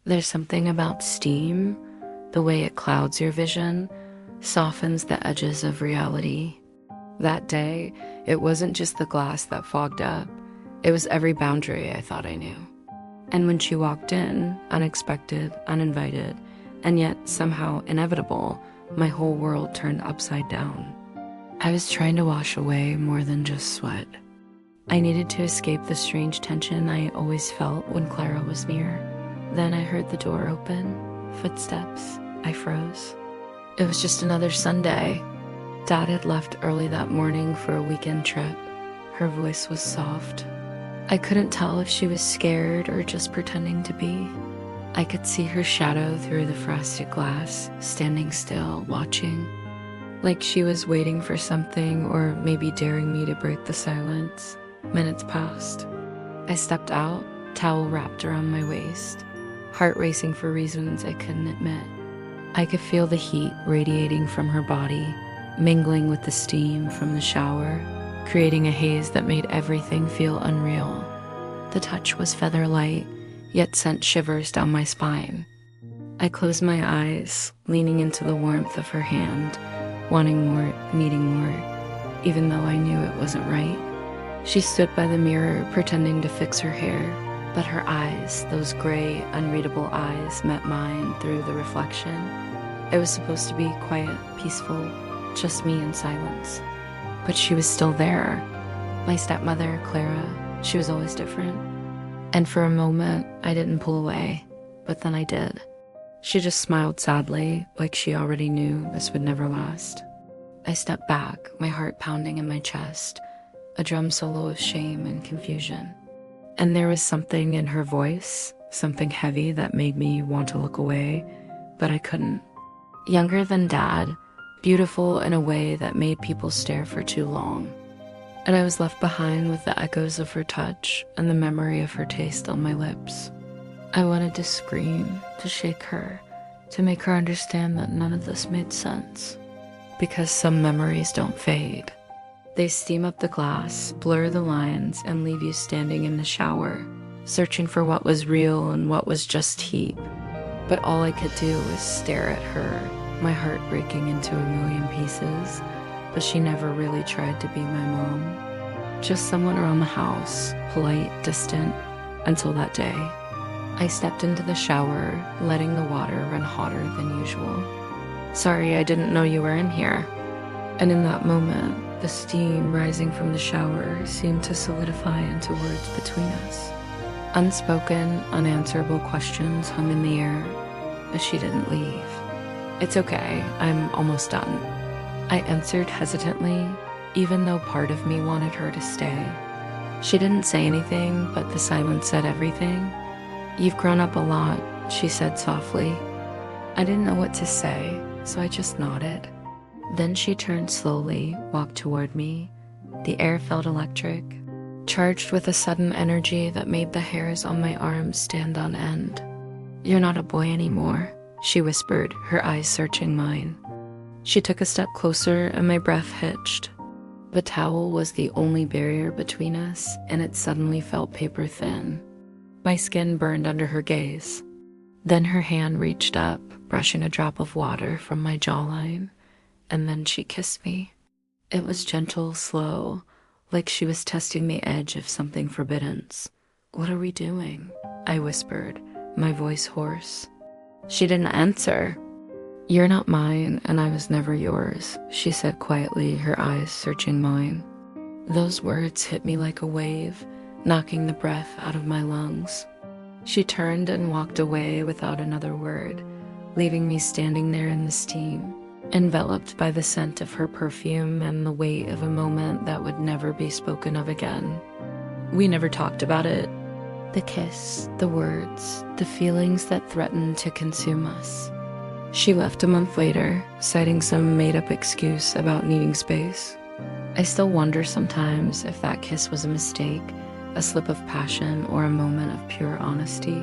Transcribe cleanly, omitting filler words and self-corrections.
There's something about steam, the way it clouds your vision, softens the edges of reality. That day, it wasn't just the glass that fogged up, it was every boundary I thought I knew. And when she walked in, unexpected, uninvited, and yet somehow inevitable, my whole world turned upside down. I was trying to wash away more than just sweat. I needed to escape the strange tension I always felt when Clara was near. Then I heard the door open, footsteps. I froze. It was just another Sunday. Dad had left early that morning for a weekend trip. Her voice was soft. I couldn't tell if she was scared or just pretending to be. I could see her shadow through the frosted glass, standing still, watching, like she was waiting for something or maybe daring me to break the silence. Minutes passed. I stepped out, towel wrapped around my waist, heart racing for reasons I couldn't admit. I could feel the heat radiating from her body, mingling with the steam from the shower, creating a haze that made everything feel unreal. The touch was feather light, yet sent shivers down my spine. I closed my eyes, leaning into the warmth of her hand, wanting more, needing more, even though I knew it wasn't right. She stood by the mirror, pretending to fix her hair, but her eyes, those gray, unreadable eyes, met mine through the reflection. It was supposed to be quiet, peaceful, just me in silence. But she was still there. My stepmother, Clara, she was always different. And for a moment, I didn't pull away, but then I did. She just smiled sadly, like she already knew this would never last. I stepped back, my heart pounding in my chest, a drum solo of shame and confusion. And there was something in her voice, something heavy that made me want to look away, but I couldn't. Younger than Dad, beautiful in a way that made people stare for too long. And I was left behind with the echoes of her touch and the memory of her taste on my lips. I wanted to scream, to shake her, to make her understand that none of this made sense. Because some memories don't fade. They steam up the glass, blur the lines, and leave you standing in the shower, searching for what was real and what was just heat. But all I could do was stare at her, my heart breaking into a million pieces, but she never really tried to be my mom. Just someone around the house, polite, distant, until that day. I stepped into the shower, letting the water run hotter than usual. Sorry, I didn't know you were in here. And in that moment, the steam rising from the shower seemed to solidify into words between us. Unspoken, unanswerable questions hung in the air, but she didn't leave. It's okay, I'm almost done. I answered hesitantly, even though part of me wanted her to stay. She didn't say anything, but the silence said everything. You've grown up a lot, she said softly. I didn't know what to say, so I just nodded. Then she turned slowly, walked toward me. The air felt electric, charged with a sudden energy that made the hairs on my arms stand on end. You're not a boy anymore, she whispered, her eyes searching mine. She took a step closer and my breath hitched. The towel was the only barrier between us, and it suddenly felt paper thin. My skin burned under her gaze. Then her hand reached up, brushing a drop of water from my jawline, and then she kissed me. It was gentle, slow, like she was testing the edge of something forbidden. What are we doing? I whispered, my voice hoarse. She didn't answer. You're not mine, and I was never yours, she said quietly, her eyes searching mine. Those words hit me like a wave, knocking the breath out of my lungs. She turned and walked away without another word, leaving me standing there in the steam, enveloped by the scent of her perfume and the weight of a moment that would never be spoken of again. We never talked about it. The kiss, the words, the feelings that threatened to consume us. She left a month later, citing some made-up excuse about needing space. I still wonder sometimes if that kiss was a mistake, a slip of passion, or a moment of pure honesty.